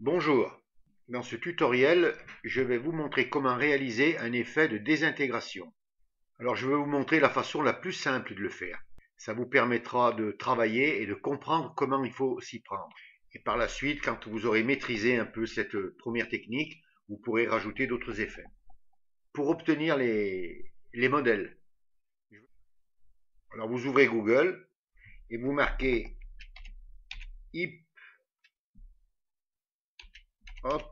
Bonjour, dans ce tutoriel, je vais vous montrer comment réaliser un effet de désintégration. Alors je vais vous montrer la façon la plus simple de le faire. Ça vous permettra de travailler et de comprendre comment il faut s'y prendre. Et par la suite, quand vous aurez maîtrisé un peu cette première technique, vous pourrez rajouter d'autres effets. Pour obtenir les modèles, alors vous ouvrez Google et vous marquez hip hop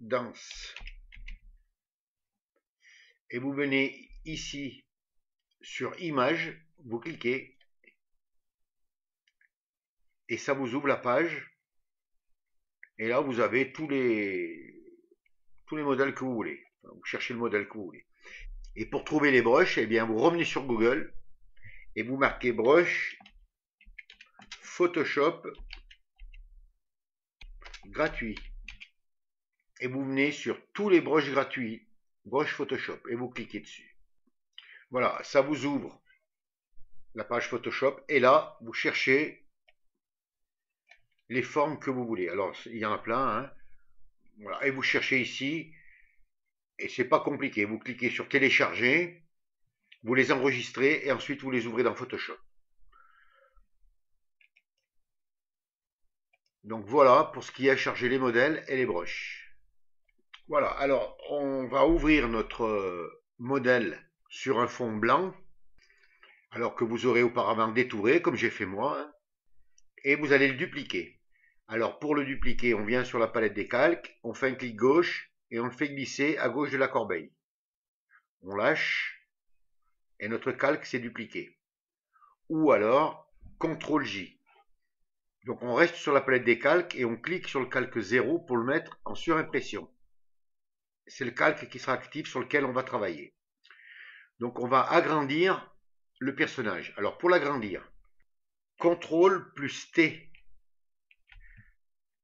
dance. Et vous venez ici sur Images, vous cliquez et ça vous ouvre la page. Et là, vous avez tous les modèles que vous voulez. Vous cherchez le modèle que vous voulez. Et pour trouver les brushes, eh bien, vous revenez sur Google et vous marquez brush Photoshop gratuit. Et vous venez sur tous les brushes gratuits, brush Photoshop, et vous cliquez dessus. Voilà, ça vous ouvre la page Photoshop. Et là, vous cherchez les formes que vous voulez. Alors, il y en a plein, hein. Voilà. Et vous cherchez ici, et c'est pas compliqué. Vous cliquez sur télécharger, vous les enregistrez, et ensuite vous les ouvrez dans Photoshop. Donc voilà pour ce qui est à charger les modèles et les brushes. Voilà, alors on va ouvrir notre modèle sur un fond blanc, alors que vous aurez auparavant détouré, comme j'ai fait moi, hein, et vous allez le dupliquer. Alors pour le dupliquer, on vient sur la palette des calques, on fait un clic gauche et on le fait glisser à gauche de la corbeille. On lâche et notre calque s'est dupliqué. Ou alors CTRL-J. Donc on reste sur la palette des calques et on clique sur le calque 0 pour le mettre en surimpression. C'est le calque qui sera actif sur lequel on va travailler. Donc on va agrandir le personnage. Alors pour l'agrandir, CTRL plus T.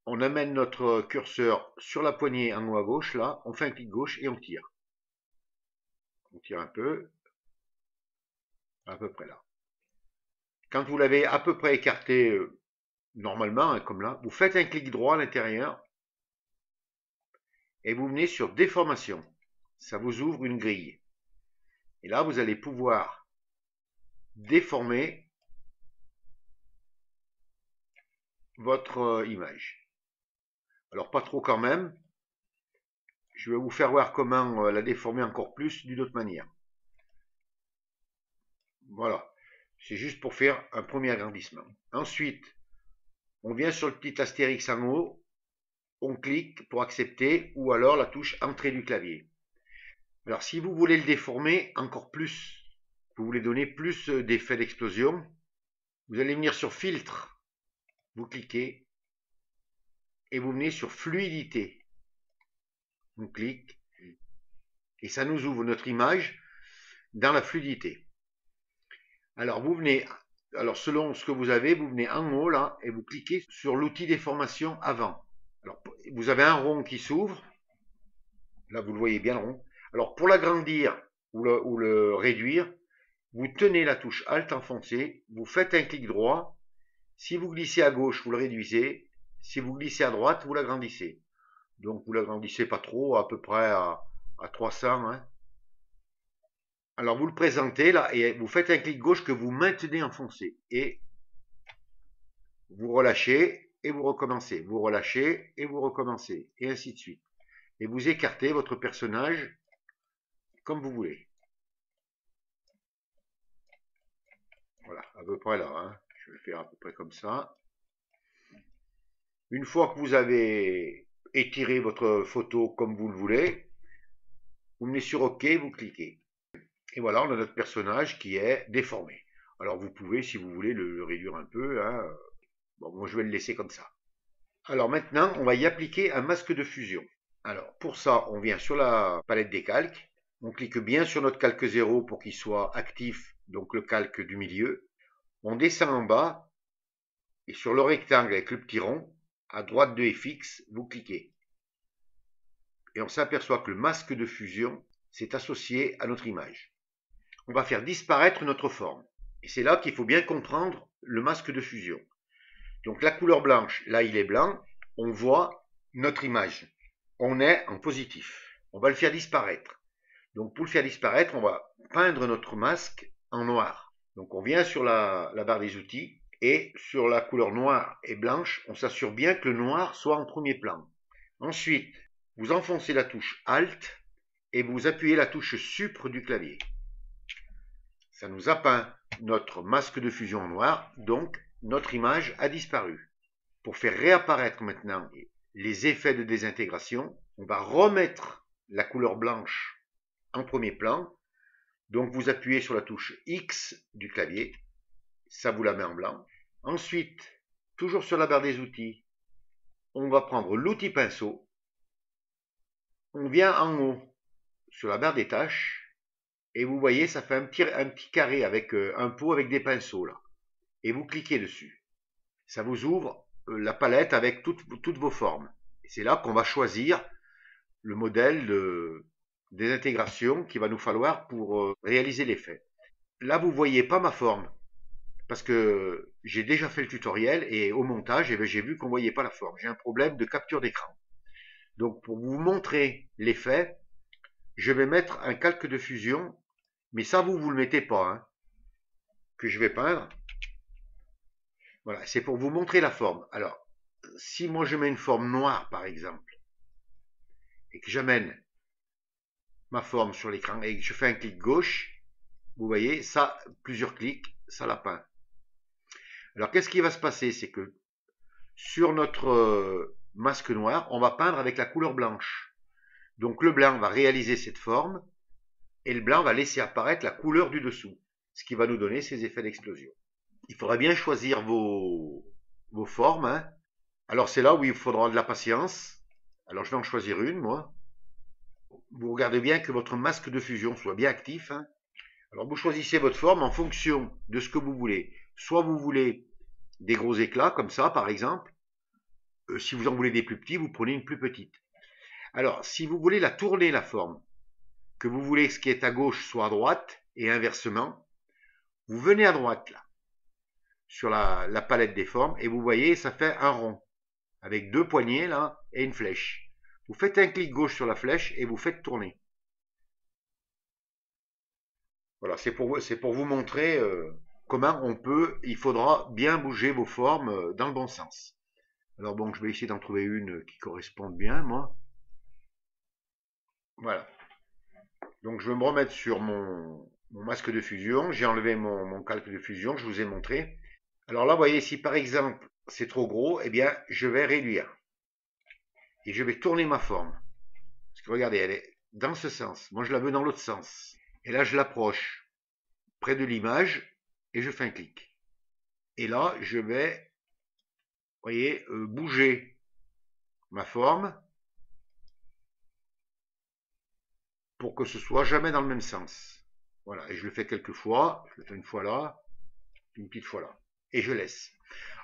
On amène notre curseur sur la poignée en haut à gauche, là, on fait un clic gauche et on tire. On tire un peu, à peu près là. Quand vous l'avez à peu près écarté, normalement, hein, comme là, vous faites un clic droit à l'intérieur et vous venez sur déformation. Ça vous ouvre une grille. Et là, vous allez pouvoir déformer votre image. Alors, pas trop quand même. Je vais vous faire voir comment la déformer encore plus d'une autre manière. Voilà. C'est juste pour faire un premier agrandissement. Ensuite, on vient sur le petit astérix en haut. On clique pour accepter ou alors la touche entrée du clavier. Alors, si vous voulez le déformer encore plus, vous voulez donner plus d'effet d'explosion, vous allez venir sur filtre, vous cliquez et vous venez sur fluidité. On clique et ça nous ouvre notre image dans la fluidité. Alors vous venez, alors selon ce que vous avez, vous venez en haut là et vous cliquez sur l'outil déformation avant. Alors vous avez un rond qui s'ouvre, là vous le voyez bien le rond. Alors pour l'agrandir ou le réduire, vous tenez la touche Alt enfoncée, vous faites un clic droit. Si vous glissez à gauche, vous le réduisez. Si vous glissez à droite, vous l'agrandissez. Donc vous l'agrandissez pas trop, à peu près à 300. Hein. Alors vous le présentez là et vous faites un clic gauche que vous maintenez enfoncé. Et vous relâchez et vous recommencez. Vous relâchez et vous recommencez. Et ainsi de suite. Et vous écartez votre personnage comme vous voulez. Voilà, à peu près là. Hein. Je vais faire à peu près comme ça. Une fois que vous avez étiré votre photo comme vous le voulez, vous venez sur OK, vous cliquez. Et voilà, on a notre personnage qui est déformé. Alors vous pouvez, si vous voulez, le réduire un peu. Hein. Bon, moi je vais le laisser comme ça. Alors maintenant, on va y appliquer un masque de fusion. Alors pour ça, on vient sur la palette des calques. On clique bien sur notre calque 0 pour qu'il soit actif, donc le calque du milieu. On descend en bas et sur le rectangle avec le petit rond, à droite de FX, vous cliquez. Et on s'aperçoit que le masque de fusion s'est associé à notre image. On va faire disparaître notre forme. Et c'est là qu'il faut bien comprendre le masque de fusion. Donc la couleur blanche, là il est blanc, on voit notre image. On est en positif. On va le faire disparaître. Donc pour le faire disparaître, on va peindre notre masque en noir. Donc on vient sur la barre des outils et sur la couleur noire et blanche, on s'assure bien que le noir soit en premier plan. Ensuite, vous enfoncez la touche Alt et vous appuyez la touche Supre du clavier. Ça nous a peint notre masque de fusion en noir, donc notre image a disparu. Pour faire réapparaître maintenant les effets de désintégration, on va remettre la couleur blanche en premier plan. Donc vous appuyez sur la touche X du clavier, ça vous la met en blanc. Ensuite, toujours sur la barre des outils, on va prendre l'outil pinceau. On vient en haut sur la barre des tâches et vous voyez, ça fait un petit carré avec un pot avec des pinceaux là. Et vous cliquez dessus. Ça vous ouvre la palette avec toutes vos formes. Et c'est là qu'on va choisir le modèle des intégrations qu'il va nous falloir pour réaliser l'effet. Là, vous ne voyez pas ma forme parce que j'ai déjà fait le tutoriel et au montage, j'ai vu qu'on ne voyait pas la forme. J'ai un problème de capture d'écran. Donc, pour vous montrer l'effet, je vais mettre un calque de fusion, mais ça, vous ne le mettez pas, hein, que je vais peindre. Voilà, c'est pour vous montrer la forme. Alors, si moi je mets une forme noire, par exemple, et que j'amène ma forme sur l'écran et que je fais un clic gauche, vous voyez, ça, plusieurs clics, ça la peint. Alors, qu'est-ce qui va se passer? C'est que sur notre masque noir, on va peindre avec la couleur blanche. Donc, le blanc va réaliser cette forme et le blanc va laisser apparaître la couleur du dessous, ce qui va nous donner ces effets d'explosion. Il faudra bien choisir vos formes, hein. Alors, c'est là où il faudra de la patience. Alors, je vais en choisir une, moi. Vous regardez bien que votre masque de fusion soit bien actif, hein. Alors, vous choisissez votre forme en fonction de ce que vous voulez. Soit vous voulez des gros éclats, comme ça, par exemple. Si vous en voulez des plus petits, vous prenez une plus petite. Alors, si vous voulez la tourner, la forme, que vous voulez que ce qui est à gauche soit à droite, et inversement, vous venez à droite, là, sur la palette des formes, et vous voyez, ça fait un rond, avec deux poignées, là, et une flèche. Vous faites un clic gauche sur la flèche, et vous faites tourner. Voilà, c'est pour vous montrer comment il faudra bien bouger vos formes dans le bon sens. Alors bon, je vais essayer d'en trouver une qui corresponde bien, moi. Voilà. Donc je vais me remettre sur mon masque de fusion. J'ai enlevé mon calque de fusion, je vous ai montré. Alors là, vous voyez, si par exemple c'est trop gros, eh bien je vais réduire. Et je vais tourner ma forme. Parce que regardez, elle est dans ce sens. Moi, je la veux dans l'autre sens. Et là, je l'approche près de l'image et je fais un clic. Et là, je vais, vous voyez, bouger ma forme pour que ce soit jamais dans le même sens. Voilà, et je le fais quelques fois. Je le fais une fois là, une petite fois là. Et je laisse.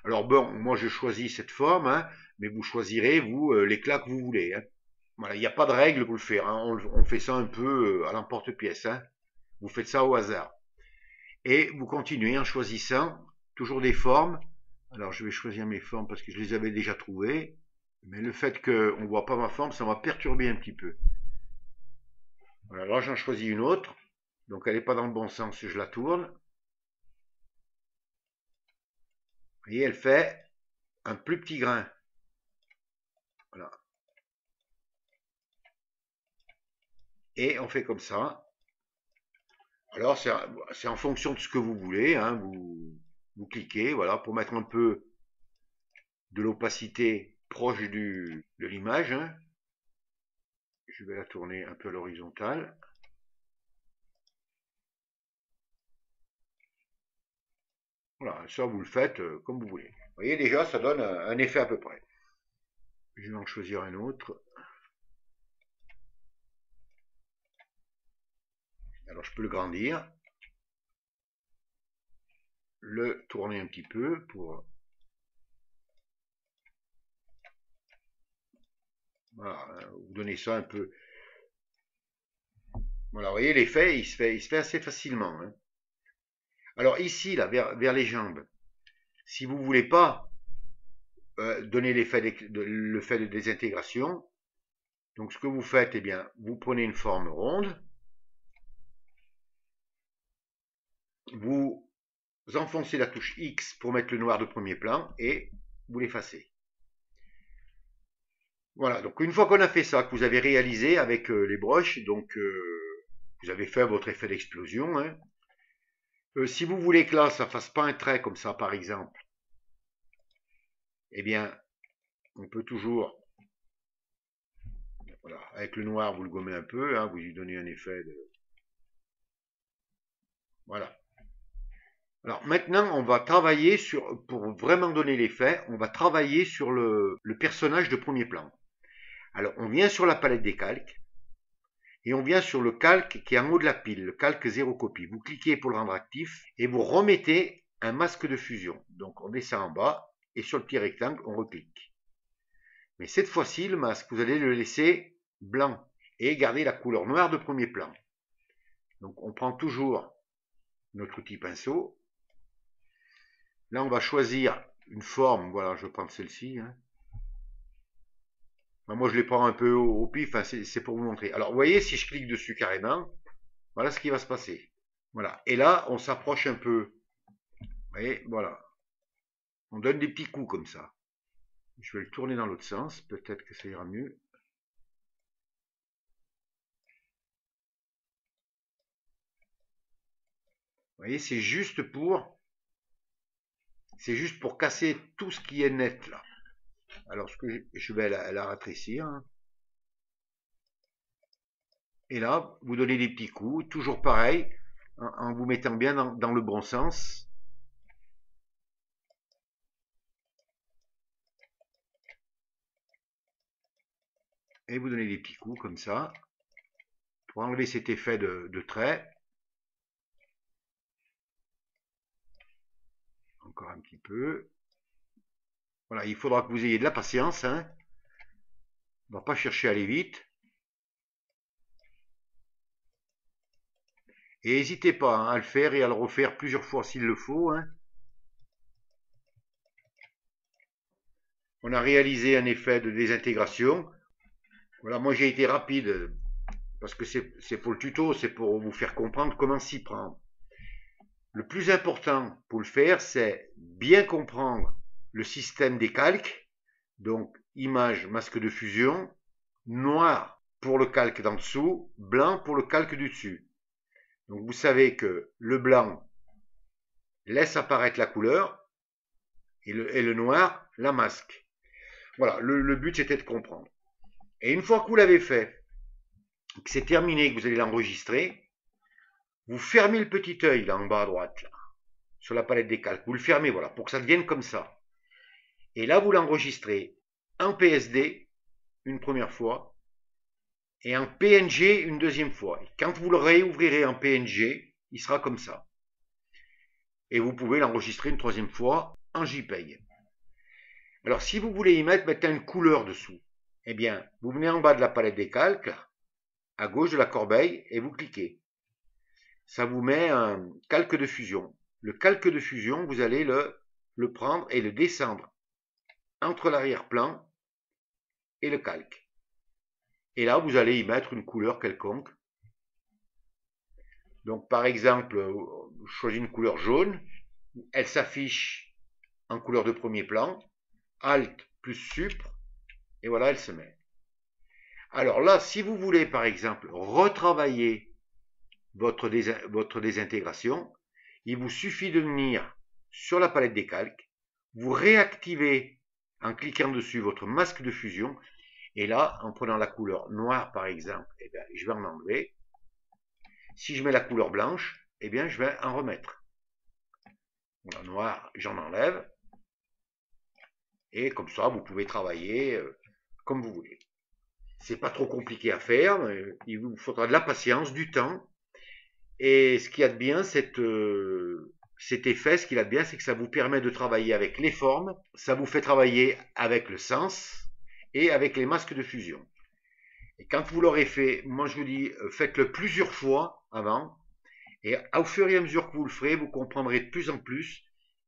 Alors bon, moi je choisis cette forme, hein, mais vous choisirez, vous, l'éclat que vous voulez. Hein. Voilà, il n'y a pas de règle pour le faire. Hein. On fait ça un peu à l'emporte-pièce. Hein. Vous faites ça au hasard. Et vous continuez en choisissant toujours des formes. Alors je vais choisir mes formes parce que je les avais déjà trouvées. Mais le fait qu'on ne voit pas ma forme, ça m'a perturbé un petit peu. Voilà, là j'en choisis une autre. Donc elle n'est pas dans le bon sens, je la tourne. Vous voyez, elle fait un plus petit grain. Voilà. Et on fait comme ça. Alors c'est en fonction de ce que vous voulez. Hein, vous cliquez, voilà, pour mettre un peu de l'opacité proche de l'image. Hein. Je vais la tourner un peu à l'horizontale. Voilà, ça vous le faites comme vous voulez. Vous voyez déjà, ça donne un effet à peu près. Je vais en choisir un autre. Alors je peux le grandir, le tourner un petit peu pour... Voilà, vous donner ça un peu. Voilà, vous voyez l'effet, il se fait assez facilement. Hein. Alors ici, là, vers les jambes, si vous ne voulez pas donner le fait de désintégration, donc ce que vous faites, eh bien, vous prenez une forme ronde, vous enfoncez la touche X pour mettre le noir de premier plan et vous l'effacez. Voilà, donc une fois qu'on a fait ça, que vous avez réalisé avec les brushes, donc vous avez fait votre effet d'explosion, hein. Si vous voulez que là, ça fasse pas un trait comme ça, par exemple, eh bien, on peut toujours, voilà, avec le noir, vous le gommez un peu, hein, vous lui donnez un effet de... Voilà. Alors maintenant, on va travailler sur, pour vraiment donner l'effet, on va travailler sur le personnage de premier plan. Alors, on vient sur la palette des calques, et on vient sur le calque qui est en haut de la pile, le calque 0 copie. Vous cliquez pour le rendre actif, et vous remettez un masque de fusion. Donc, on descend en bas, et sur le petit rectangle, on reclique. Mais cette fois-ci, le masque, vous allez le laisser blanc, et garder la couleur noire de premier plan. Donc, on prend toujours notre outil pinceau. Là, on va choisir une forme. Voilà, je vais prendre celle-ci. Hein. Moi, je les prends un peu au pif. Hein, c'est pour vous montrer. Alors, vous voyez, si je clique dessus carrément, voilà ce qui va se passer. Voilà. Et là, on s'approche un peu. Vous voyez, voilà. On donne des petits coups comme ça. Je vais le tourner dans l'autre sens. Peut-être que ça ira mieux. Vous voyez, c'est juste pour casser tout ce qui est net là. Alors, ce que je vais la rétrécir. Hein. Et là, vous donnez des petits coups, toujours pareil, en vous mettant bien dans le bon sens. Et vous donnez des petits coups comme ça, pour enlever cet effet de trait. Encore un petit peu. Voilà, il faudra que vous ayez de la patience. Hein. On ne va pas chercher à aller vite. Et n'hésitez pas hein, à le faire et à le refaire plusieurs fois s'il le faut. Hein. On a réalisé un effet de désintégration. Voilà, moi j'ai été rapide parce que c'est pour le tuto, c'est pour vous faire comprendre comment s'y prendre. Le plus important pour le faire, c'est bien comprendre le système des calques. Donc, image, masque de fusion, noir pour le calque d'en dessous, blanc pour le calque du dessus. Donc, vous savez que le blanc laisse apparaître la couleur et le noir la masque. Voilà, le but c'était de comprendre. Et une fois que vous l'avez fait, que c'est terminé, que vous allez l'enregistrer, vous fermez le petit œil là en bas à droite, là, sur la palette des calques. Vous le fermez, voilà, pour que ça devienne comme ça. Et là, vous l'enregistrez en PSD une première fois et en PNG une deuxième fois. Et quand vous le réouvrirez en PNG, il sera comme ça. Et vous pouvez l'enregistrer une troisième fois en JPEG. Alors, si vous voulez y mettre une couleur dessous, eh bien, vous venez en bas de la palette des calques, à gauche de la corbeille, et vous cliquez. Ça vous met un calque de fusion. Le calque de fusion, vous allez le prendre et le descendre entre l'arrière-plan et le calque. Et là, vous allez y mettre une couleur quelconque. Donc, par exemple, je choisis une couleur jaune. Elle s'affiche en couleur de premier plan. Alt plus Sup. Et voilà, elle se met. Alors là, si vous voulez, par exemple, retravailler votre désintégration, il vous suffit de venir sur la palette des calques. Vous réactivez en cliquant dessus votre masque de fusion. Et là, en prenant la couleur noire, par exemple, eh bien, je vais en enlever. Si je mets la couleur blanche, eh bien, je vais en remettre. La noire, j'en enlève. Et comme ça, vous pouvez travailler comme vous voulez. C'est pas trop compliqué à faire. Mais il vous faudra de la patience, du temps. Et ce qu'il y a de bien, cet effet, ce qu'il y a de bien, c'est que ça vous permet de travailler avec les formes. Ça vous fait travailler avec le sens et avec les masques de fusion. Et quand vous l'aurez fait, moi je vous dis, faites-le plusieurs fois avant. Et au fur et à mesure que vous le ferez, vous comprendrez de plus en plus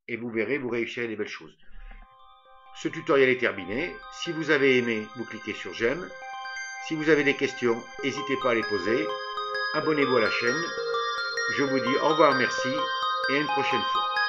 et vous verrez, vous réussirez des belles choses. Ce tutoriel est terminé. Si vous avez aimé, vous cliquez sur j'aime. Si vous avez des questions, n'hésitez pas à les poser. Abonnez-vous à la chaîne. Je vous dis au revoir, merci et à une prochaine fois.